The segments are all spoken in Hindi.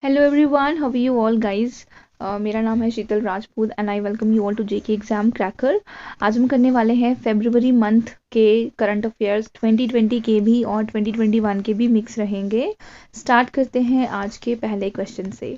Hello everyone, how are you all guys. मेरा नाम है Sheetal Rajput and I welcome you all to JK exam cracker. आज हम करने वाले हैं फेब्रुवरी मंथ के करंट अफेयर्स। 2020 के भी और 2021 के भी मिक्स रहेंगे। स्टार्ट करते हैं आज के पहले क्वेश्चन से।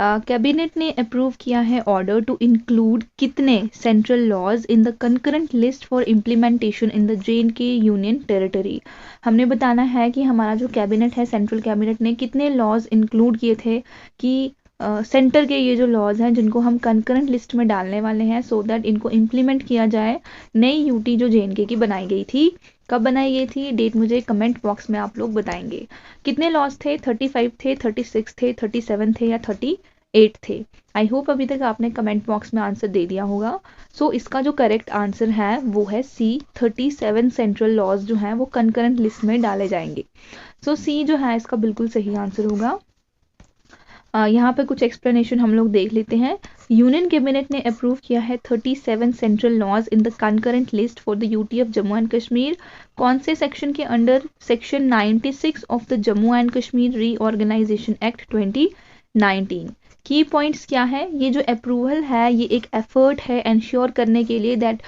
कैबिनेट ने अप्रूव किया है ऑर्डर टू इंक्लूड कितने central laws in the concurrent list for implementation in the J and K union territory. हमने बताना है कि हमारा जो कैबिनेट है, सेंट्रल कैबिनेट ने कितने लॉज इंक्लूड किए थे कि सेंटर के ये जो लॉज हैं जिनको हम कंकरेंट लिस्ट में डालने वाले हैं सो दैट इनको इम्प्लीमेंट किया जाए नई यूटी जो जे.एंड.के की बनाई गई थी। कब बनाई गई थी, डेट मुझे कमेंट बॉक्स में आप लोग बताएंगे। कितने लॉज थे? 35 थे, 36 थे, 37 थे या 38 थे? आई होप अभी तक आपने कमेंट बॉक्स में आंसर दे दिया होगा। सो इसका जो करेक्ट आंसर है वो है सी, 37 सेंट्रल लॉज जो हैं वो कंकरेंट लिस्ट में डाले जाएंगे। सो सी जो है इसका बिल्कुल सही आंसर होगा। यहाँ पे कुछ एक्सप्लेनेशन हम लोग देख लेते हैं। यूनियन कैबिनेट ने अप्रूव किया है 37 central laws in the concurrent list for the UT of Jammu and Kashmir. कौन से सेक्शन के under? Section 96 of the Jammu and Kashmir reorganisation act 2019। की पॉइंट्स क्या है? ये जो अप्रूवल है ये एक एफर्ट है इंश्योर करने के लिए दैट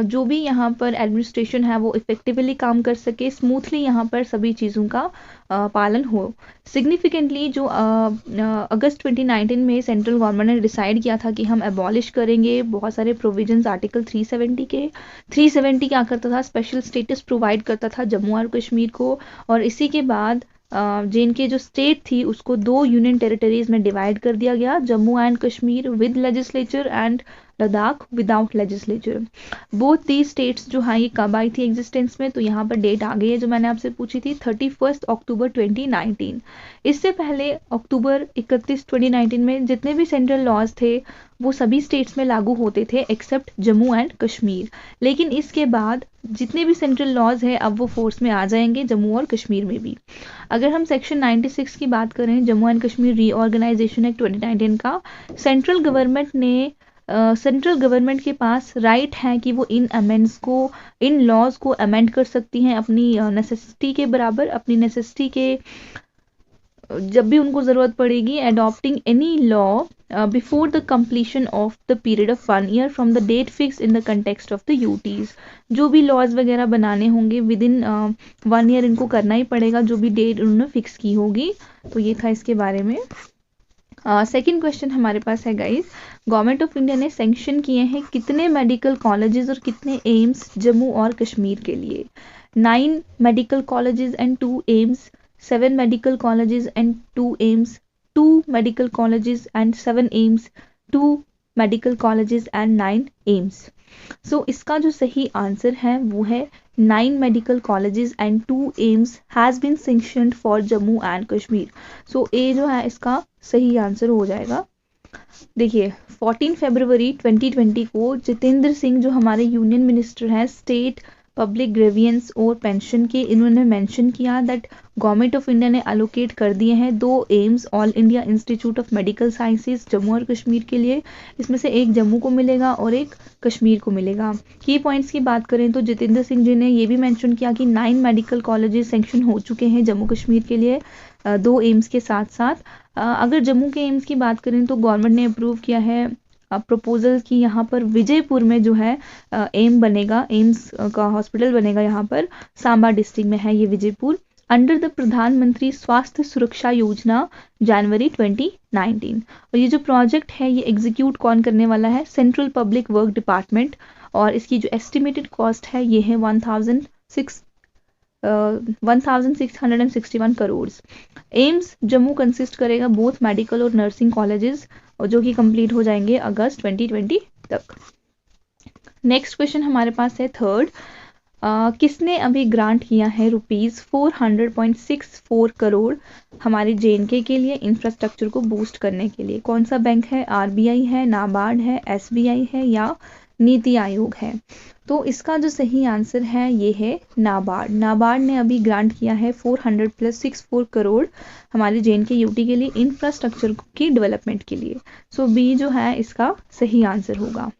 जो भी यहाँ पर एडमिनिस्ट्रेशन है वो इफेक्टिवली काम कर सके, स्मूथली यहाँ पर सभी चीज़ों का पालन हो। सिग्निफिकेंटली जो अगस्त 2019 में सेंट्रल गवर्नमेंट ने डिसाइड किया था कि हम एबॉलिश करेंगे बहुत सारे प्रोविजंस आर्टिकल 370 के। 370 क्या करता था? स्पेशल स्टेटस प्रोवाइड करता था जम्मू और कश्मीर को, और इसी के बाद जे.एंड.के जो स्टेट थी उसको दो यूनियन टेरिटरीज में डिवाइड कर दिया गया, Jammu and Kashmir with legislature and Ladakh without legislature. Both the states जो हाँ ये कब आई थी एग्जिस्टेंस में, तो यहाँ पर डेट आ गई है जो मैंने आपसे पूछी थी, 31 अक्टूबर 2019। इससे पहले अक्टूबर 31 2019 में जितने भी सेंट्रल लॉज थे वो सभी स्टेट्स में लागू होते थे एक्सेप्ट जम्मू एंड कश्मीर। लेकिन इसके बाद जितने भी सेंट्रल लॉज है अब वो फोर्स में आ जाएंगे जम्मू और कश्मीर में भी। अगर हम सेक्शन 96 की बात करें, Jammu and Kashmir reorganisation act 2019 का, सेंट्रल गवर्नमेंट ने सेंट्रल गवर्नमेंट के पास राइट है कि वो इन अमेंड्स को, इन लॉज को अमेंड कर सकती हैं अपनी नेसेसिटी के बराबर, अपनी नेसेसिटी के जब भी उनको ज़रूरत पड़ेगी। Adopting any law before the completion of the period of 1 year from the date fix in the context of the UTs. जो भी लॉज वगैरह बनाने होंगे विद इन 1 ईयर इनको करना ही पड़ेगा, जो भी डेट उन्होंने फिक्स की होगी। तो ये था इसके बारे में। सेकंड क्वेश्चन हमारे पास है गाइस, गवर्नमेंट ऑफ इंडिया ने सैंक्शन किए हैं कितने मेडिकल कॉलेजेस और कितने एम्स जम्मू और कश्मीर के लिए? 9 medical colleges and 2 AIIMS, 7 medical colleges and 2 aims, 2 medical colleges and 7 aims, 2 medical colleges and 9 aims. So इसका जो सही आंसर है वो है 9 medical colleges and 2 aims has been sanctioned for Jammu and Kashmir. So A जो है इसका सही आंसर हो जाएगा। देखिए 14 फरवरी 2020 को जितेंद्र सिंह जो हमारे यूनियन मिनिस्टर हैं स्टेट पब्लिक ग्रेवियंस और पेंशन के, इन्होंने मेंशन किया दैट गवर्नमेंट ऑफ इंडिया ने अलोकेट कर दिए हैं 2 AIIMS all India institute of medical sciences Jammu और कश्मीर के लिए। इसमें से एक जम्मू को मिलेगा और एक कश्मीर को मिलेगा। की पॉइंट्स की बात करें तो जितेंद्र सिंह जी ने ये भी मेंशन किया कि 9 मेडिकल कॉलेजेस सेंक्शन हो चुके हैं जम्मू कश्मीर के लिए 2 एम्स के साथ साथ। अगर जम्मू के एम्स की बात करें तो गवर्नमेंट ने अप्रूव किया है प्रपोजल कि यहाँ पर विजयपुर में जो है एम बनेगा, एम्स का हॉस्पिटल बनेगा यहाँ पर, सांबा डिस्ट्रिक्ट में है ये विजयपुर, अंडर द प्रधानमंत्री स्वास्थ्य सुरक्षा योजना जनवरी 2019। और ये जो प्रोजेक्ट है ये एग्जीक्यूट कौन करने वाला है? सेंट्रल पब्लिक वर्क डिपार्टमेंट, और इसकी जो एस्टिमेटेड कॉस्ट है ये है 1661 करोड़। एम्स जम्मू कंसिस्ट करेगा बोथ मेडिकल और नर्सिंग कॉलेजेस, और जो कि कंप्लीट हो जाएंगे अगस्त 2020 तक। नेक्स्ट क्वेश्चन हमारे पास है थर्ड, किसने अभी ग्रांट किया है ₹400.64 करोड़ हमारे जे.एंड.के के लिए इंफ्रास्ट्रक्चर को बूस्ट करने के लिए? कौन सा बैंक है? आरबीआई है, नाबार्ड है, एसबीआई है या नीति आयोग है? तो इसका जो सही आंसर है ये है नाबार्ड। नाबार्ड ने अभी ग्रांट किया है 400+64 करोड़ हमारे जे.एंड.के यूटी के लिए इंफ्रास्ट्रक्चर की डेवलपमेंट के लिए। सो बी जो है इसका सही आंसर होगा।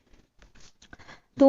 तो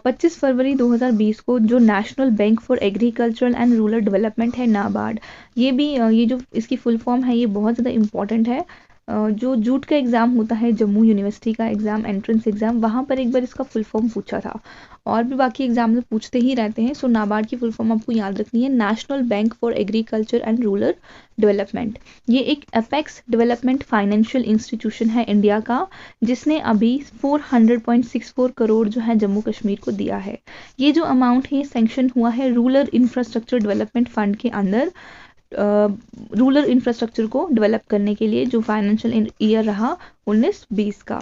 25 फरवरी 2020 को जो national bank for agricultural and rural development है नाबार्ड, ये भी ये जो इसकी फुल फॉर्म है ये बहुत ज़्यादा इम्पॉर्टेंट है। जो जूट का एग्ज़ाम होता है, जम्मू यूनिवर्सिटी का एग्ज़ाम, एंट्रेंस एग्ज़ाम, वहाँ पर एक बार इसका फुल फॉर्म पूछा था और भी बाकी एग्जाम में पूछते ही रहते हैं। सो नाबार्ड की फुल फॉर्म आपको याद रखनी है, national bank for agriculture and rural development. ये एक एपेक्स डेवलपमेंट फाइनेंशियल इंस्टीट्यूशन है इंडिया का, जिसने अभी 400.64 करोड़ जो है जम्मू कश्मीर को दिया है। ये जो अमाउंट है सैंक्शन हुआ है रूरल इंफ्रास्ट्रक्चर डेवलपमेंट फंड के अंदर, रूरल इंफ्रास्ट्रक्चर को डेवलप करने के लिए, जो फाइनेंशियल ईयर रहा 19-20 का।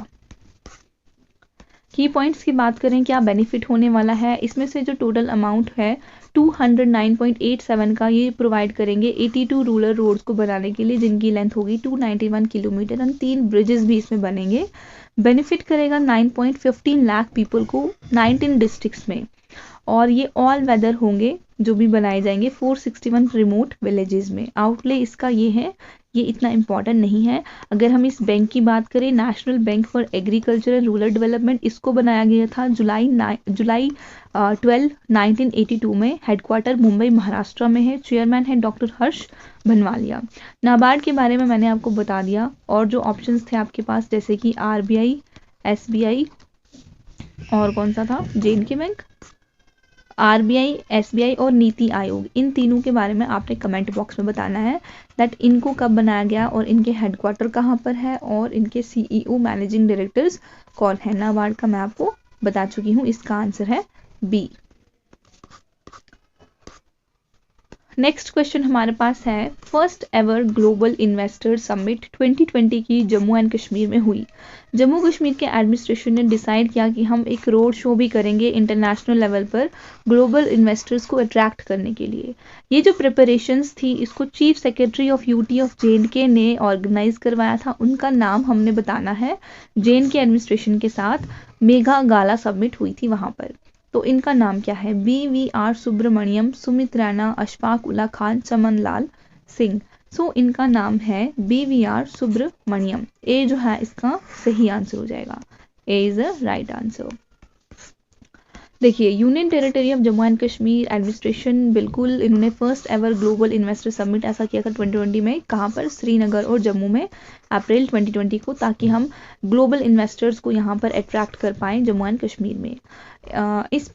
की पॉइंट्स की बात करें क्या बेनिफिट होने वाला है, इसमें से जो टोटल अमाउंट है 209.87 का ये प्रोवाइड करेंगे 82 रूरल रोड्स को बनाने के लिए, जिनकी लेंथ होगी 291 किलोमीटर और 3 ब्रिजेस भी इसमें बनेंगे। बेनिफिट करेगा 9.15 लाख पीपल को 19 डिस्ट्रिक्ट्स में, और ये ऑल वेदर होंगे जो भी बनाए जाएंगे 461 रिमोट विलेजेस में। आउटले इसका ये है, ये इतना इम्पॉर्टेंट नहीं है। अगर हम इस बैंक की बात करें, national bank for agriculture and rural development, इसको बनाया गया था जुलाई 12 1982 में। हेडक्वार्टर मुंबई महाराष्ट्र में है। चेयरमैन है डॉक्टर हर्ष भनवालिया। नाबार्ड के बारे में मैंने आपको बता दिया, और जो ऑप्शंस थे आपके पास जैसे कि RBI, SBI और कौन सा था, J&K बैंक, RBI, SBI और नीति आयोग, इन तीनों के बारे में आपने कमेंट बॉक्स में बताना है दैट इनको कब बनाया गया और इनके हेडक्वार्टर कहाँ पर है और इनके CEO मैनेजिंग डायरेक्टर्स कौन है। नाबार्ड का मैं आपको बता चुकी हूँ, इसका आंसर है B। नेक्स्ट क्वेश्चन हमारे पास है, first ever global investor summit 2020 की जम्मू एंड कश्मीर में हुई। जम्मू कश्मीर के एडमिनिस्ट्रेशन ने डिसाइड किया कि हम एक रोड शो भी करेंगे इंटरनेशनल लेवल पर ग्लोबल इन्वेस्टर्स को अट्रैक्ट करने के लिए। ये जो प्रिपरेशंस थी, इसको chief secretary of UT of J&K ने ऑर्गेनाइज करवाया था। उनका नाम हमने बताना है। J&K एडमिनिस्ट्रेशन के साथ मेगा गाला सबमिट हुई थी वहाँ पर। तो इनका नाम क्या है, BVR सुब्रमण्यम, सुमित रैना, अशफाक उल्ला खान, चमन लाल सिंह। सो इनका नाम है BVR सुब्रमण्यम। ए जो है इसका सही आंसर हो जाएगा, ए इज द राइट आंसर। देखिए, union territory of Jammu and Kashmir administration, बिल्कुल इन्होंने first ever global investor summit ऐसा किया था 2020 में। कहाँ पर, श्रीनगर और जम्मू में, अप्रैल 2020 को, ताकि हम ग्लोबल इन्वेस्टर्स को यहाँ पर अट्रैक्ट कर पाएँ जम्मू एंड कश्मीर में। इस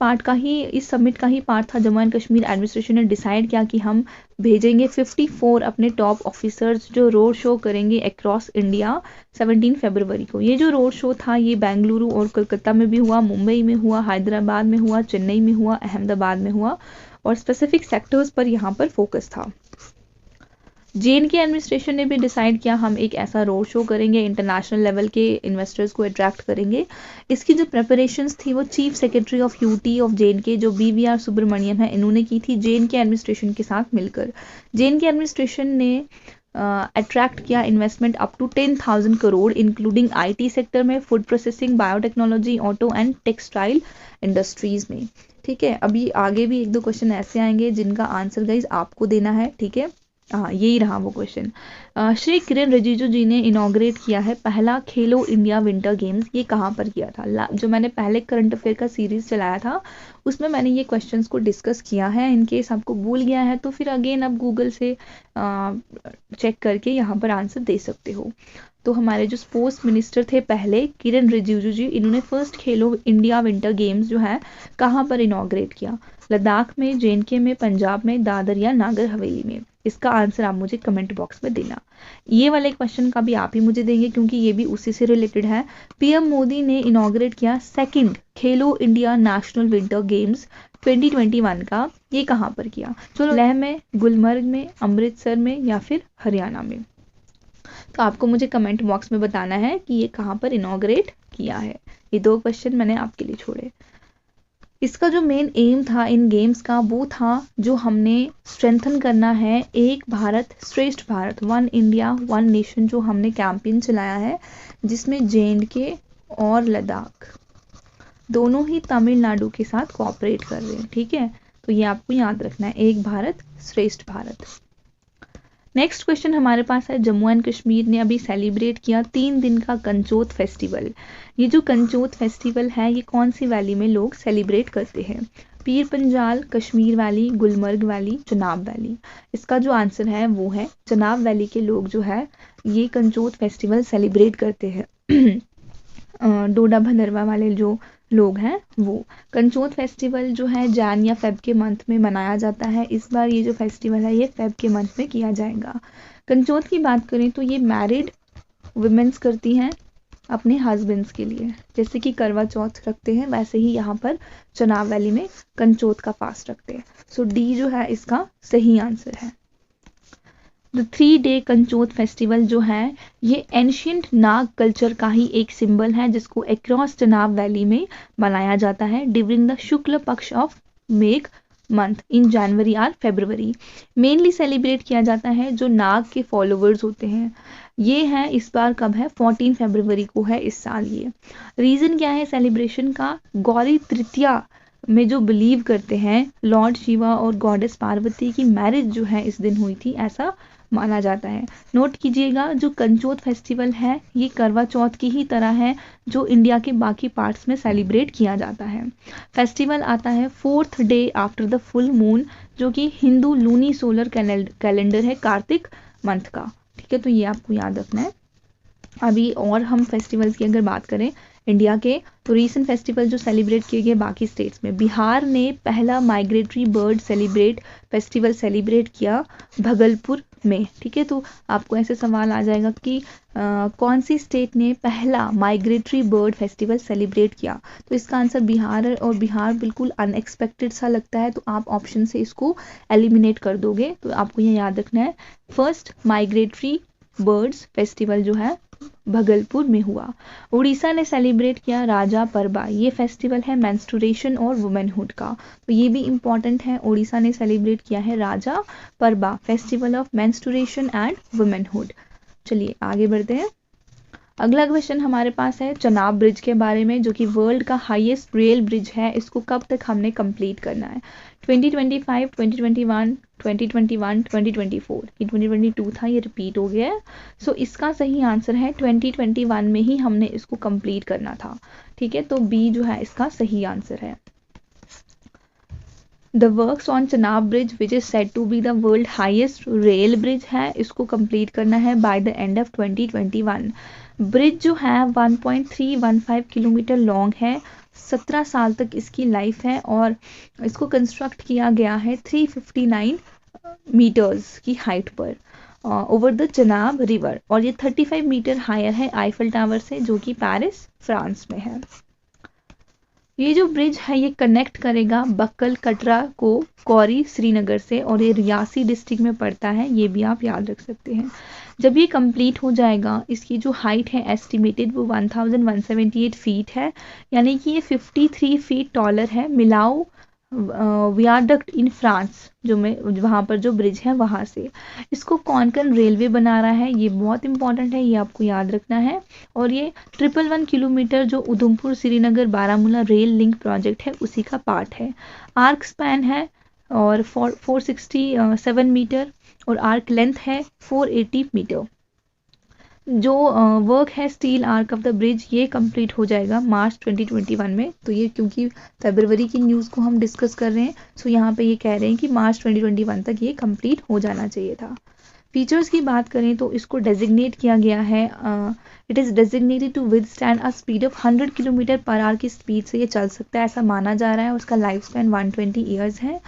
समिट का ही पार्ट था। जम्मू एंड कश्मीर एडमिनिस्ट्रेशन ने डिसाइड किया कि हम भेजेंगे 54 अपने टॉप ऑफिसर्स जो रोड शो करेंगे अक्रॉस इंडिया 17 फरवरी को। ये जो रोड शो था ये बेंगलुरु और कोलकाता में भी हुआ, मुंबई में हुआ, हैदराबाद में हुआ, चेन्नई में हुआ, अहमदाबाद में हुआ, और स्पेसिफिक सेक्टर्स पर यहाँ पर फोकस था। J&K एडमिनिस्ट्रेशन ने भी डिसाइड किया हम एक ऐसा रोड शो करेंगे, इंटरनेशनल लेवल के इन्वेस्टर्स को अट्रैक्ट करेंगे। इसकी जो प्रिपरेशंस थी वो chief secretary of UT of J&K जो BVR सुब्रमण्यम है, इन्होंने की थी J&K एडमिनिस्ट्रेशन के साथ मिलकर। J&K एडमिनिस्ट्रेशन ने अट्रैक्ट किया investment up to 10,000 crore including IT sector में, food processing, biotechnology, auto and textile industries में। ठीक है, अभी आगे भी 1-2 क्वेश्चन ऐसे आएंगे जिनका आंसर गाइज आपको देना है। ठीक है, हाँ यही रहा वो क्वेश्चन। श्री किरण रिजिजू जी ने इनॉग्रेट किया है पहला खेलो इंडिया विंटर गेम्स। ये कहाँ पर किया था? जो मैंने पहले करंट अफेयर का सीरीज चलाया था उसमें मैंने ये क्वेश्चंस को डिस्कस किया है। इन केस आपको भूल गया है तो फिर अगेन आप गूगल से चेक करके यहाँ पर आंसर दे सकते हो। तो हमारे जो स्पोर्ट्स मिनिस्टर थे पहले, किरण रिजिजू जी, इन्होंने फर्स्ट खेलो इंडिया विंटर गेम्स जो है कहाँ पर इनॉग्रेट किया? लद्दाख में, J&K में, पंजाब में, दादर या नागर हवेली में। इसका आंसर आप मुझे कमेंट बॉक्स में देना। ये वाले क्वेश्चन का भी आप ही मुझे देंगे क्योंकि ये भी उसी से रिलेटेड है। PM मोदी ने इनॉग्रेट किया सेकंड खेलो इंडिया नेशनल विंटर गेम्स 2021 का। ये कहाँ पर किया? चलो, लेह में, गुलमर्ग में, अमृतसर में या फिर हरियाणा में। तो आपको मुझे कमेंट बॉक्स में बताना है कि ये कहाँ पर इनॉग्रेट किया है। ये 2 क्वेश्चन मैंने आपके लिए छोड़े। इसका जो मेन एम था इन गेम्स का वो था जो हमने स्ट्रेंथन करना है एक भारत श्रेष्ठ भारत, 1 इंडिया 1 नेशन, जो हमने कैंपेन चलाया है जिसमें J&K और लद्दाख दोनों ही तमिलनाडु के साथ कोऑपरेट कर रहे हैं। ठीक है, तो ये आपको याद रखना है, एक भारत श्रेष्ठ भारत। नेक्स्ट क्वेश्चन हमारे पास है, जम्मू एंड कश्मीर ने अभी सेलिब्रेट किया 3 दिन का कंचोत फेस्टिवल। ये जो कंचोत फेस्टिवल है ये कौन सी वैली में लोग सेलिब्रेट करते हैं? Pir Panjal, Kashmir valley, Gulmarg valley, Chenab valley. इसका जो आंसर है वो है चनाब वैली के लोग जो है ये कंचोत फेस्टिवल सेलिब्रेट करते हैं। डोडा भंडरवा वाले जो लोग हैं वो। कंचोत फेस्टिवल जो है जैन या फेब के मंथ में मनाया जाता है। इस बार ये जो फेस्टिवल है ये फेब के मंथ में किया जाएगा। कंचोत की बात करें तो ये मैरिड वुमेन्स करती हैं अपने हस्बैंड्स के लिए, जैसे कि करवा चौथ रखते हैं वैसे ही यहाँ पर चनाब वैली में कंचोत का फास्ट रखते हैं। सो डी जो है इसका सही आंसर है। द 3 डे कंचोत फेस्टिवल जो है ये एंशियंट नाग कल्चर का ही एक सिंबल है जिसको अक्रॉस चनाब वैली में मनाया जाता है ड्यूरिंग द शुक्ल पक्ष ऑफ मेघ मंथ इन जनवरी और फरवरी। मेनली सेलिब्रेट किया जाता है जो नाग के फॉलोवर्स होते हैं। ये है इस बार कब है? 14 फरवरी को है इस साल ये। रीजन क्या है सेलिब्रेशन का? गौरी तृतीया में जो बिलीव करते हैं लॉर्ड शिवा और गॉडेस पार्वती की मैरिज जो है इस दिन हुई थी, ऐसा माना जाता है। नोट कीजिएगा जो कंचोत फेस्टिवल है ये करवा चौथ की ही तरह है जो इंडिया के बाकी पार्ट्स में सेलिब्रेट किया जाता है। फेस्टिवल आता है 4th day after the full moon जो कि हिंदू लूनी सोलर कैलेंडर है कार्तिक मंथ का। ठीक है, तो ये आपको याद रखना है। अभी और हम फेस्टिवल्स की अगर बात करें इंडिया के, तो रीसेंट फेस्टिवल जो सेलिब्रेट किए गए बाकी स्टेट्स में, बिहार ने पहला माइग्रेटरी बर्ड फेस्टिवल सेलिब्रेट किया भगलपुर में। ठीक है, तो आपको ऐसे सवाल आ जाएगा कि कौन सी स्टेट ने पहला माइग्रेटरी बर्ड फेस्टिवल सेलिब्रेट किया? तो इसका आंसर बिहार है और बिहार बिल्कुल अनएक्सपेक्टेड सा लगता है तो आप ऑप्शन से इसको एलिमिनेट कर दोगे। तो आपको ये याद रखना है फर्स्ट माइग्रेटरी बर्ड्स फेस्टिवल जो है भगलपुर में हुआ। उड़ीसा ने सेलिब्रेट किया राजा परबा। ये फेस्टिवल है मेंस्ट्रुएशन और वुमेनहुड का, तो ये भी इम्पॉर्टेंट है। उड़ीसा ने सेलिब्रेट किया है Raja Parba festival of menstruation and womanhood. चलिए आगे बढ़ते हैं। अगला क्वेश्चन हमारे पास है चनाब ब्रिज के बारे में जो कि वर्ल्ड का हाईएस्ट रेल ब्रिज है। इसको कब तक हमने कंप्लीट करना है? 2025, 2021, 2021, 2024। ये 2022 था, ये रिपीट हो गया है। सो इसका सही आंसर है 2021 में ही हमने इसको कंप्लीट करना था। ठीक है, तो बी जो है इसका सही आंसर है। The works on Chenab bridge which is said to be the world highest rail bridge है, इसको कंप्लीट करना है by the end of 2021। Bridge जो है 1.315 किलोमीटर लॉन्ग है, 17 साल तक इसकी लाइफ है और इसको कंस्ट्रक्ट किया गया है 359 मीटर्स की हाइट पर ओवर द चनाब रिवर, और ये 35 मीटर हायर है आईफल टावर से जो कि पेरिस फ्रांस में है। ये जो ब्रिज है ये कनेक्ट करेगा बक्कल कटरा को कौरी श्रीनगर से और ये रियासी डिस्ट्रिक्ट में पड़ता है, ये भी आप याद रख सकते हैं। जब ये कंप्लीट हो जाएगा इसकी जो हाइट है एस्टिमेटेड वो 1178 फीट है, यानी कि ये 53 फीट टॉलर है। मिलाओ वियाडक्ट इन फ्रांस जो में वहाँ पर जो ब्रिज है वहाँ से। इसको कौन रेलवे बना रहा है ये बहुत इंपॉर्टेंट है, ये आपको याद रखना है। और ये 111 किलोमीटर जो Udhampur Srinagar Baramulla rail link project है उसी का पार्ट है। आर्क स्पैन है और 467 मीटर और आर्क लेंथ है 480 मीटर। जो वर्क है steel arc of the bridge ये कंप्लीट हो जाएगा मार्च 2021 में। तो ये क्योंकि फरवरी की न्यूज़ को हम डिस्कस कर रहे हैं सो यहाँ पे ये कह रहे हैं कि मार्च 2021 तक ये कंप्लीट हो जाना चाहिए था। फीचर्स की बात करें तो इसको डेजिग्नेट किया गया है, it is designated to withstand a speed of 100 kilometre per hour की स्पीड से ये चल सकता है ऐसा माना जा रहा है। उसका लाइफ स्पैन 120 ईयर्स है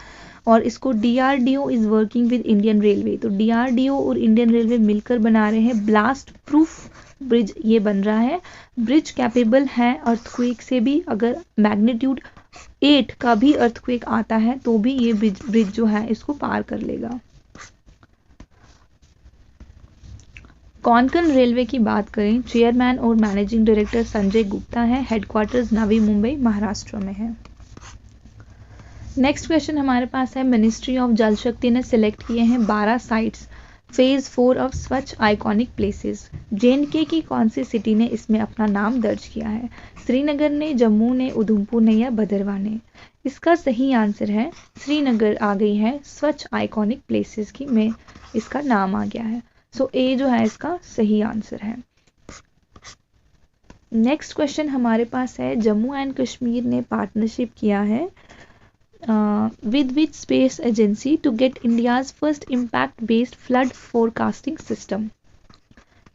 और इसको DRDO is working with Indian railway. तो DRDO और इंडियन रेलवे मिलकर बना रहे हैं ब्लास्ट प्रूफ ब्रिज ये बन रहा है। ब्रिज कैपेबल है अर्थक्वेक से भी, अगर मैग्नीट्यूड 8 का भी अर्थक्वेक आता है तो भी ये ब्रिज जो है इसको पार कर लेगा। कोंकण रेलवे की बात करें, चेयरमैन और मैनेजिंग डायरेक्टर संजय गुप्ता है, हेडक्वार्टर्स नवी मुंबई महाराष्ट्र में है। नेक्स्ट क्वेश्चन हमारे पास है, मिनिस्ट्री ऑफ जल शक्ति ने सिलेक्ट किए हैं 12 साइट्स फेज 4 ऑफ स्वच्छ आइकॉनिक प्लेसेस। जे.एंड.के की कौन सी सिटी ने इसमें अपना नाम दर्ज किया है? श्रीनगर ने, जम्मू ने, उधमपुर ने या भदरवा ने? इसका सही आंसर है श्रीनगर आ गई है स्वच्छ आइकॉनिक प्लेसेस की में इसका नाम आ गया है। सो ए जो है इसका सही आंसर है। नेक्स्ट क्वेश्चन हमारे पास है, जम्मू एंड कश्मीर ने पार्टनरशिप किया है with which space agency to get India's first impact-based flood forecasting system?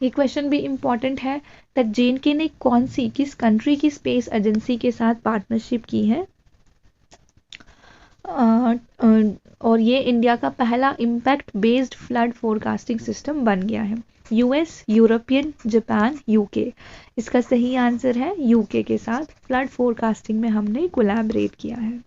ये क्वेश्चन भी इम्पॉर्टेंट है दैट जे.एंड.के ने कौन सी, किस कंट्री की स्पेस एजेंसी के साथ पार्टनरशिप की है और ये इंडिया का पहला impact based flood forecasting system बन गया है। US, European, Japan, UK. इसका सही आंसर है यूके के साथ फ्लड फोरकास्टिंग में हमने कोलैबोरेट किया है।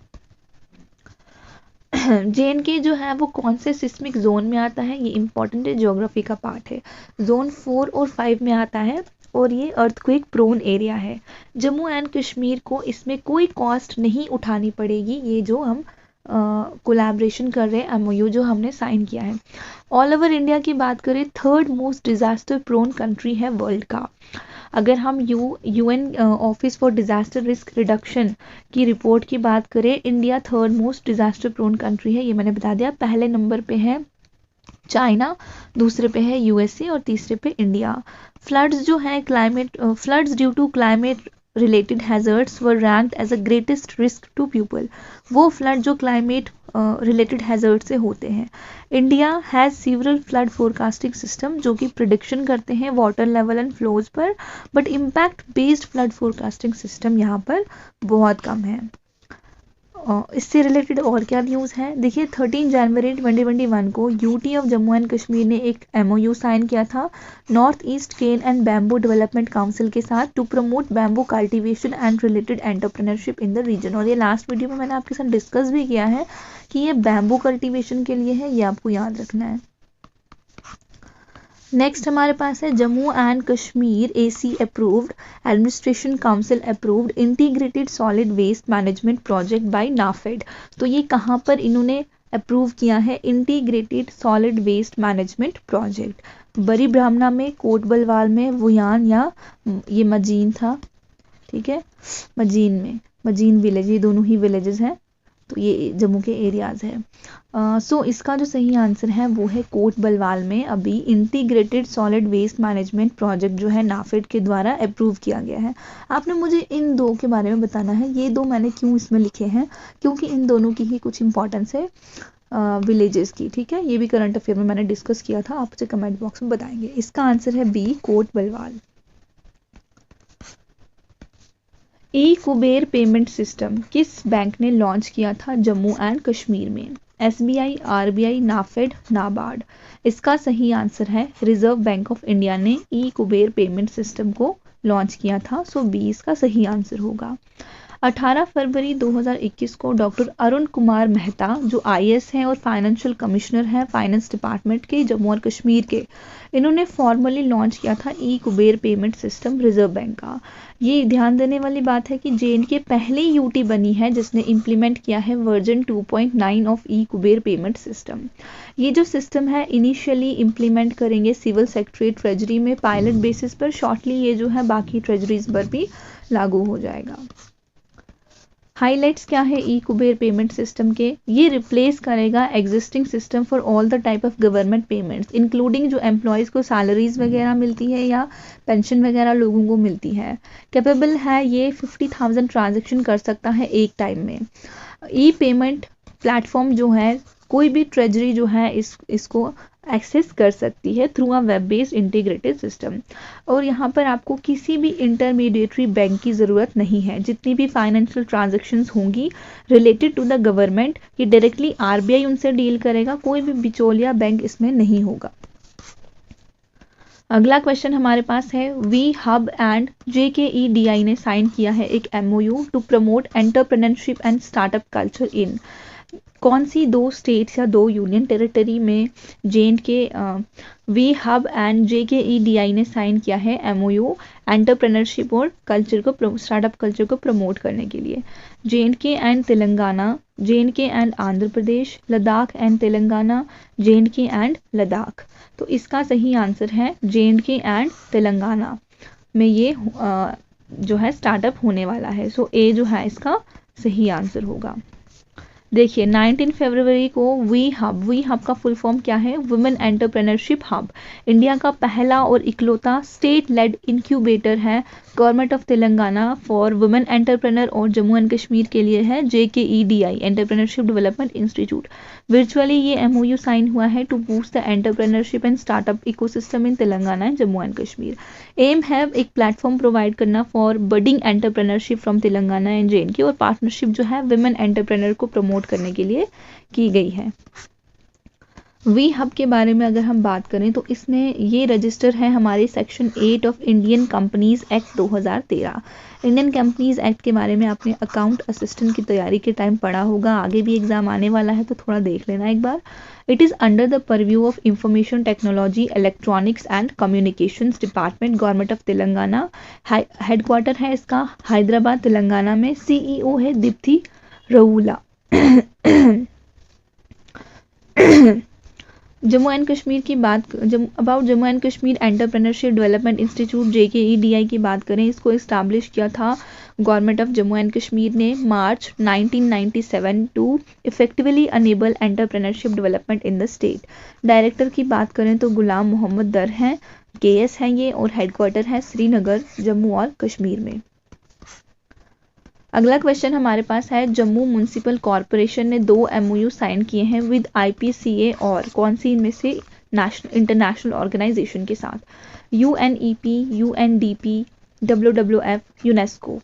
जे.एंड.के जो है वो कौन से सिस्मिक जोन में आता है? ये इंपॉर्टेंट है, ज्योग्राफी का पार्ट है। जोन 4 और 5 में आता है और ये अर्थक्वेक प्रोन एरिया है। जम्मू एंड कश्मीर को इसमें कोई कॉस्ट नहीं उठानी पड़ेगी, ये जो हम कोलैबोरेशन कर रहे हैं, एमओयू जो हमने साइन किया है। ऑल ओवर इंडिया की बात करें, third most disaster prone country है वर्ल्ड का। अगर हम UN office for disaster risk reduction की रिपोर्ट की बात करें, India third most disaster prone country है, ये मैंने बता दिया। पहले नंबर पे है चाइना, दूसरे पे है यूएसए और तीसरे पे इंडिया। फ्लड्स जो है floods due to climate related hazards were ranked as a greatest risk to people। वो फ्लड जो क्लाइमेट रिलेटेड हैजर्ड से होते हैं। India has several flood forecasting system जो कि प्रिडिक्शन करते हैं वाटर लेवल एंड फ्लोज पर, but impact based flood forecasting system यहाँ पर बहुत कम है। इससे रिलेटेड और क्या न्यूज़ है, देखिए 13 जनवरी 2021 को UT of Jammu and Kashmir ने एक एमओयू साइन किया था north east cane and bamboo development council के साथ to promote bamboo cultivation and related entrepreneurship in the region. और ये लास्ट वीडियो में मैंने आपके साथ डिस्कस भी किया है कि ये बैम्बू कल्टीवेशन के लिए है, ये आपको याद रखना है। नेक्स्ट हमारे पास है, Jammu and Kashmir AC approved, administration council approved integrated solid waste management project by NAFED. तो ये कहाँ पर इन्होंने अप्रूव किया है? Integrated solid waste management project Bari Brahmana में, कोट बलवाल में, वुयान या ये मजीन था, ठीक है, मजीन में, मजीन विलेज, ये दोनों ही विलेजेस हैं, तो ये जम्मू के एरियाज है। सो इसका जो सही आंसर है वो है कोट बलवाल में अभी integrated solid waste management project जो है नाफेड के द्वारा अप्रूव किया गया है। आपने मुझे इन दो के बारे में बताना है, ये दो मैंने क्यों इसमें लिखे हैं, क्योंकि इन दोनों की ही कुछ इंपॉर्टेंस है विलेजेस की, ठीक है। ये भी करंट अफेयर में मैंने डिस्कस किया था, आप मुझे कमेंट बॉक्स में बताएंगे। इसका आंसर है बी, कोट बलवाल। ई कुबेर पेमेंट सिस्टम किस बैंक ने लॉन्च किया था जम्मू एंड कश्मीर में? SBI, RBI, NAFED, NABARD. इसका सही आंसर है रिजर्व बैंक ऑफ इंडिया ने ई कुबेर पेमेंट सिस्टम को लॉन्च किया था। सो बी इसका सही आंसर होगा। 18 फरवरी 2021 को डॉक्टर अरुण कुमार मेहता जो आईएएस हैं और फाइनेंशियल कमिश्नर हैं फाइनेंस डिपार्टमेंट के जम्मू और कश्मीर के, इन्होंने फॉर्मली लॉन्च किया था e Kuber payment system reserve bank का। ये ध्यान देने वाली बात है कि जे.एंड.के पहली यूटी बनी है जिसने इम्प्लीमेंट किया है version 2.9 of E Kuber payment system. ये जो सिस्टम है इनिशियली इम्प्लीमेंट करेंगे सिविल सेक्रेटरीट ट्रेजरी में पायलट बेसिस पर, शॉर्टली ये जो है बाकी ट्रेजरीज पर भी लागू हो जाएगा। हाइलाइट्स क्या है ई कुबेर पेमेंट सिस्टम के? ये रिप्लेस करेगा existing system for all the type of government payments including जो एम्प्लॉयज़ को सैलरीज वगैरह मिलती है या पेंशन वगैरह लोगों को मिलती है। कैपेबल है ये 50,000 ट्रांजेक्शन कर सकता है एक टाइम में। ई पेमेंट प्लेटफॉर्म जो है कोई भी ट्रेजरी जो है इसको एक्सेस कर सकती है through a web based integrated system. और यहाँ पर आपको किसी भी इंटरमीडिएटरी बैंक की ज़रूरत नहीं है। जितनी भी फाइनेंशियल ट्रांजैक्शंस होंगी रिलेटेड टू द गवर्नमेंट ये डायरेक्टली आरबीआई उनसे डील करेगा, कोई भी बिचौलिया बैंक इसमें नहीं होगा। अगला क्वेश्चन हमारे पास है, वी हब एंड JKEDI ने साइन किया है एक MOU to promote entrepreneurship and startup culture in. कौन सी दो स्टेट्स या दो यूनियन टेरिटरी में जे.एंड.के वी हब एंड JKEDI ने साइन किया है MOU एंटरप्रेन्योरशिप और कल्चर को स्टार्टअप कल्चर को प्रमोट करने के लिए? J and K and Telangana, J and K and Andhra Pradesh, Ladakh and Telangana, J and K and Ladakh. तो इसका सही आंसर है J&K एंड तेलंगाना में ये जो है स्टार्टअप होने वाला है। सो ए जो है इसका सही आंसर होगा। देखिए 19 फरवरी को वी हब का फुल फॉर्म क्या है? Women entrepreneurship hub. इंडिया का पहला और इकलौता स्टेट लेड इंक्यूबेटर है government of Telangana for women entrepreneur और जम्मू एंड कश्मीर के लिए है JKEDI entrepreneurship development institute. Virtually ये MOU साइन हुआ है to boost the entrepreneurship and startup ecosystem in Telangana and Jammu and Kashmir. Aim है एक प्लेटफॉर्म प्रोवाइड करना for budding entrepreneurship from Telangana and J&K और पार्टनरशिप जो है वुमेन एंटरप्रेन्योर को प्रमोट करने के लिए की गई है। वी हब के बारे में अगर हम बात करें तो इसमें ये रजिस्टर है हमारे section 8 of Indian companies act 2013। Indian companies act के बारे में आपने अकाउंट असिस्टेंट की तैयारी के टाइम पढ़ा होगा, आगे भी एग्जाम आने वाला है तो थोड़ा देख लेना एक बार। It is under the purview of information technology electronics and communications department government of Telangana. Headquarter है इसका हैदराबाद तेलंगाना में। CEO है दीप्ति रऊला। जम्मू एंड कश्मीर की बात about Jammu and Kashmir entrepreneurship development institute JKEDI की बात करें, इसको इस्टेब्लिश किया था government of Jammu and Kashmir ने March 1997 to effectively enable entrepreneurship development in the state. Director की बात करें तो गुलाम मोहम्मद दर हैं, KS हैं ये, और हेडक्वार्टर है श्रीनगर जम्मू और कश्मीर में। अगला क्वेश्चन हमारे पास है जम्मू म्युनिसिपल कॉरपोरेशन ने 2 MOU साइन किए हैं विद IPCA और कौन सी इनमें से इंटरनेशनल ऑर्गेनाइजेशन के साथ? UNEP, UNDP, WWF, UNESCO.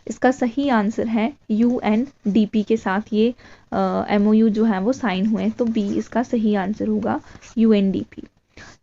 इसका सही आंसर है UNDP के साथ ये MOU जो है वो साइन हुए हैं, तो B इसका सही आंसर होगा UNDP।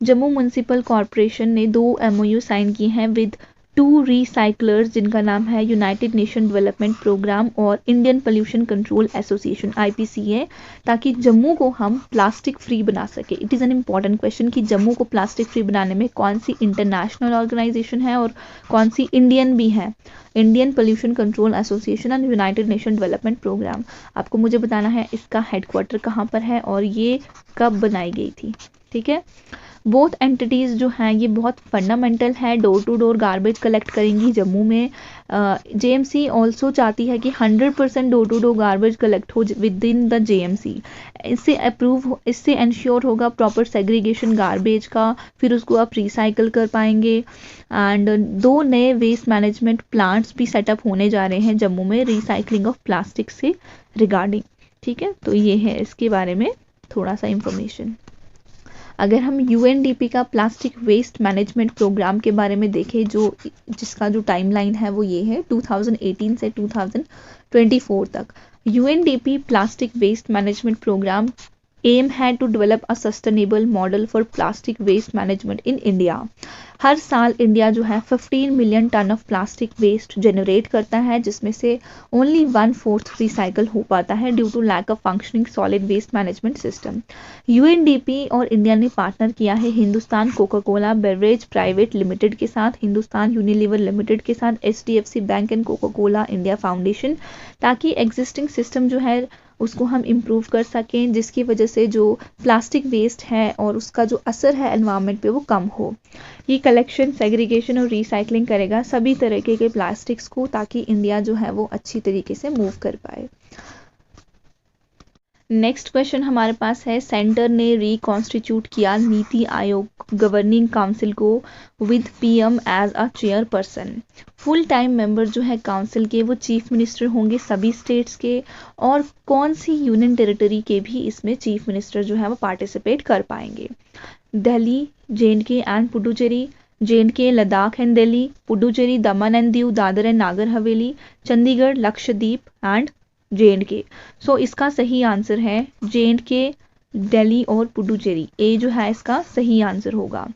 जम्मू म्युनिसिपल कॉरपोरेशन ने 2 MOU साइन किए हैं विद 2 रिसाइकलर्स जिनका नाम है यूनाइटेड नेशन डेवलपमेंट प्रोग्राम और Indian pollution control association IPCA, ताकि जम्मू को हम प्लास्टिक फ्री बना सके। It is an important question कि जम्मू को प्लास्टिक फ्री बनाने में कौन सी इंटरनेशनल ऑर्गेनाइजेशन है और कौन सी इंडियन भी है? Indian pollution control association and united nation development programme. आपको मुझे बताना है इसका हेडक्वार्टर कहाँ पर है और ये कब बनाई गई थी, ठीक है। बोथ एंटिटीज़ जो हैं ये बहुत फंडामेंटल है, door to door garbage collect करेंगी जम्मू में। JMC ऑल्सो चाहती है कि 100% door to door garbage collect हो विद इन द JMC। इससे इंश्योर होगा प्रॉपर सेग्रीगेशन गार्बेज का, फिर उसको आप रिसाइकल कर पाएंगे। एंड 2 नए वेस्ट मैनेजमेंट प्लांट्स भी सेटअप होने जा रहे हैं जम्मू में रिसाइकलिंग ऑफ प्लास्टिक से रिगार्डिंग, ठीक है। तो ये है इसके बारे में थोड़ा सा इंफॉर्मेशन। अगर हम UNDP का प्लास्टिक वेस्ट मैनेजमेंट प्रोग्राम के बारे में देखें, जिसका जो टाइमलाइन है वो ये है 2018 से 2024 तक। UNDP plastic waste management programme aim है to develop a sustainable model for plastic waste management in India. हर साल इंडिया जो है 15 million ton of plastic waste generate करता है, जिसमें से ओनली 1/4 रिसाइकल हो पाता है due to lack of functioning solid waste management system. UNDP और इंडिया ने पार्टनर किया है Hindustan Coca Cola beverage private limited के साथ, हिंदुस्तान यूनिलीवर लिमिटेड के साथ, HDFC bank and Coca Cola India foundation, ताकि एग्जिस्टिंग सिस्टम जो है उसको हम इम्प्रूव कर सकें, जिसकी वजह से जो प्लास्टिक वेस्ट है और उसका जो असर है एनवायरनमेंट पे वो कम हो। ये कलेक्शन, सेग्रीगेशन और रिसाइकलिंग करेगा सभी तरीके के प्लास्टिक्स को, ताकि इंडिया जो है वो अच्छी तरीके से मूव कर पाए। नेक्स्ट क्वेश्चन हमारे पास है सेंटर ने रिकॉन्स्टिट्यूट किया नीति आयोग गवर्निंग काउंसिल को with PM as a chairperson. Full time member जो है काउंसिल के वो चीफ मिनिस्टर होंगे सभी स्टेट्स के, और कौन सी यूनियन टेरिटरी के भी इसमें चीफ मिनिस्टर जो है वो पार्टिसिपेट कर पाएंगे? Delhi, J&K and Puducherry, J&K Ladakh and Delhi, Puducherry Daman and Diu Dadar and Nagar Haveli, Chandigarh Lakshadweep and J&K। सो इसका सही आंसर है J&K, दिल्ली और पुडुचेरी। ए जो है इसका सही आंसर होगा।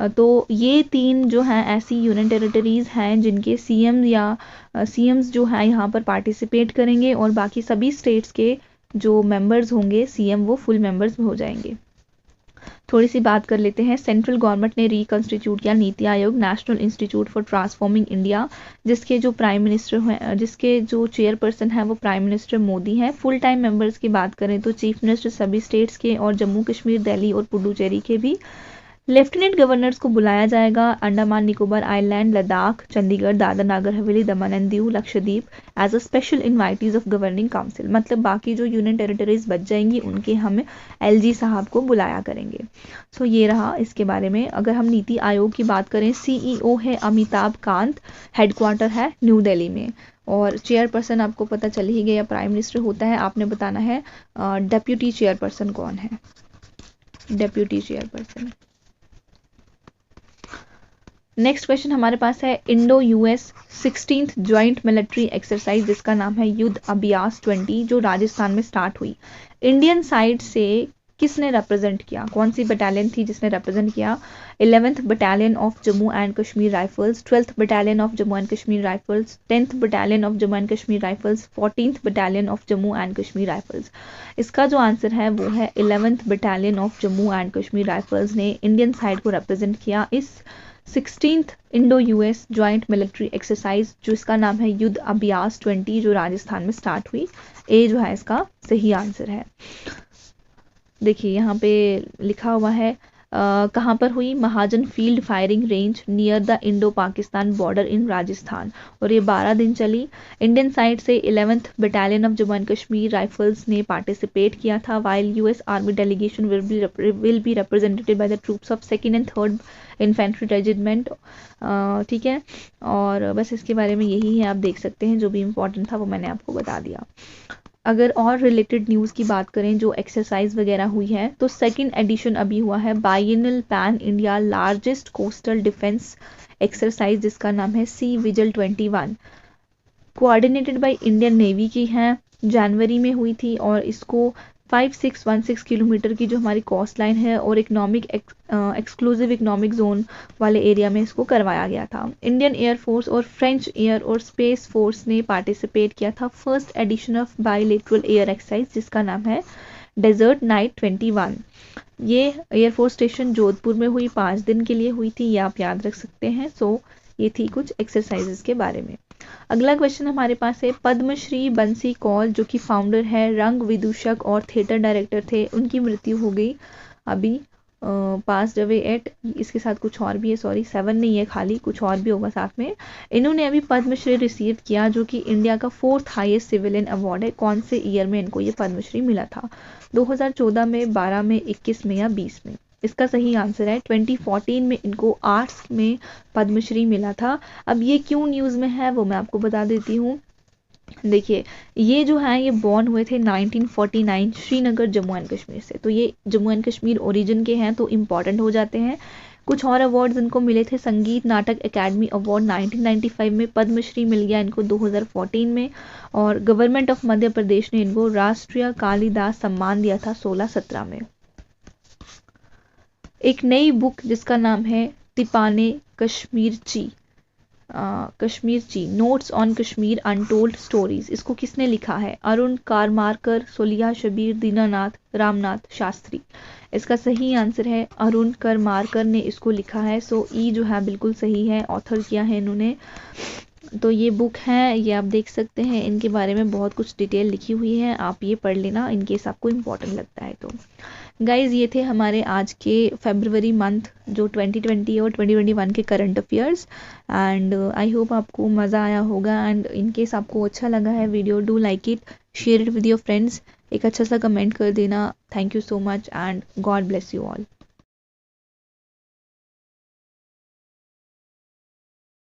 तो ये 3 जो हैं ऐसी यूनियन टेरिटरीज हैं जिनके CMs जो है यहाँ पर पार्टिसिपेट करेंगे, और बाकी सभी स्टेट्स के जो मेंबर्स होंगे CM वो फुल मेंबर्स हो जाएंगे। थोड़ी सी बात कर लेते हैं। सेंट्रल गवर्नमेंट ने रिकॉन्स्टिट्यूट किया नीति आयोग national institute for transforming India, जिसके जो प्राइम मिनिस्टर हैं, जिसके जो चेयरपर्सन है वो प्राइम मिनिस्टर मोदी हैं। फुल टाइम मेंबर्स की बात करें तो चीफ मिनिस्टर सभी स्टेट्स के और जम्मू कश्मीर, दिल्ली और पुडुचेरी के भी लेफ्टिनेंट गवर्नर्स को बुलाया जाएगा Andaman Nicobar island, Ladakh, Chandigarh, Dadra Nagar Haveli, Daman and Diu, Lakshadweep as a special invitees of governing council. मतलब बाकी जो यूनियन टेरिटरीज बच जाएंगी उनके हम एलजी साहब को बुलाया करेंगे। सो ये रहा इसके बारे में। अगर हम नीति आयोग की बात करें, सीईओ है अमिताभ कांत, हेडक्वार्टर है न्यू दिल्ली में, और चेयरपर्सन आपको पता चल ही गया प्राइम मिनिस्टर होता है। आपने बताना है डेप्यूटी चेयरपर्सन कौन है, डेप्यूटी चेयरपर्सन। नेक्स्ट क्वेश्चन हमारे पास है Indo US 16th joint military exercise जिसका नाम है युद्ध अभ्यास 20 जो राजस्थान में स्टार्ट हुई, इंडियन साइड से किसने रिप्रेजेंट किया, कौन सी बटालियन थी जिसने रिप्रेजेंट किया? 11th battalion of Jammu and Kashmir rifles, 12th battalion of Jammu and Kashmir rifles, 10th battalion of Jammu and Kashmir rifles, 14th battalion of Jammu and Kashmir rifles. इसका जो आंसर है वो है 11th battalion of Jammu and Kashmir rifles ने इंडियन साइड को रिप्रेजेंट किया इस 16th Indo US joint military exercise जो इसका नाम है युद्ध अभ्यास 20 जो राजस्थान में स्टार्ट हुई। ए जो है इसका सही आंसर है। देखिए यहाँ पे लिखा हुआ है कहाँ पर हुई? Mahajan field firing range near the Indo Pakistan border in Rajasthan, और ये 12 दिन चली। इंडियन साइड से 11th battalion of Jammu and Kashmir rifles ने पार्टिसिपेट किया था, while US army delegation will be represented by the troops of 2nd and 3rd infantry regiment. ठीक है, और बस इसके बारे में यही है, आप देख सकते हैं जो भी इम्पोर्टेंट था वो मैंने आपको बता दिया। अगर और रिलेटेड न्यूज़ की बात करें जो एक्सरसाइज वगैरह हुई है तो 2nd एडिशन अभी हुआ है biennial pan India largest coastal defence exercise जिसका नाम है sea vigil 21, coordinated by Indian navy की है, जनवरी में हुई थी, और इसको 5616 किलोमीटर की जो हमारी कोस्ट लाइन है और इकोनॉमिक एक्सक्लूसिव इकोनॉमिक जोन वाले एरिया में इसको करवाया गया था। इंडियन एयरफोर्स और फ्रेंच एयर और स्पेस फोर्स ने पार्टिसिपेट किया था first edition of bilateral air exercise जिसका नाम है डेजर्ट नाइट 21। ये एयरफोर्स स्टेशन जोधपुर में हुई, 5 दिन के लिए हुई थी, ये आप याद रख सकते हैं। सो ये थी कुछ एक्सरसाइजेस के बारे में। अगला क्वेश्चन हमारे पास है पद्मश्री बंसी कौल जो कि फाउंडर है, रंग विदूषक और थिएटर डायरेक्टर थे, उनकी मृत्यु हो गई अभी, पास अवे एट, इसके साथ कुछ और भी है, सॉरी 7 नहीं है खाली, कुछ और भी होगा साथ में। इन्होंने अभी पद्मश्री रिसीव किया जो कि इंडिया का 4th हाईएस्ट सिविलियन अवार्ड है। कौन से ईयर में इनको ये पद्मश्री मिला था? 2014 में, 12 में, 21 में या 20 में? इसका सही आंसर है 2014 में इनको आर्ट्स में पद्मश्री मिला था। अब ये क्यों न्यूज़ में है वो मैं आपको बता देती हूँ। देखिए ये जो है ये बॉर्न हुए थे 1949 श्रीनगर जम्मू एंड कश्मीर से, तो ये जम्मू एंड कश्मीर ओरिजिन के हैं तो इम्पॉर्टेंट हो जाते हैं। कुछ और अवार्ड्स इनको मिले थे, संगीत नाटक एकेडमी अवार्ड 1995 में, पद्मश्री मिल गया इनको 2014 में, और गवर्नमेंट ऑफ मध्य प्रदेश ने इनको राष्ट्रीय कालिदास सम्मान दिया था 16-17 में। एक नई बुक जिसका नाम है Tipane Kashmirchi, notes on Kashmir untold stories, इसको किसने लिखा है? अरुण कारमारकर, सोलिया शबीर, दीनानाथ रामनाथ शास्त्री। इसका सही आंसर है अरुण करमारकर ने इसको लिखा है। सो ई जो है बिल्कुल सही है, ऑथर किया है इन्होंने। तो ये बुक है, ये आप देख सकते हैं, इनके बारे में बहुत कुछ डिटेल लिखी हुई है, आप ये पढ़ लेना इनकेस आपको इम्पोर्टेंट लगता है तो। गाइज ये थे हमारे आज के फरवरी मंथ जो 2020 और 2021 के current affairs, and I hope आपको मज़ा आया होगा, एंड इनकेस आपको अच्छा लगा है video, do like it, share it with your friends, एक अच्छा सा कमेंट कर देना। Thank you so much and God bless you all.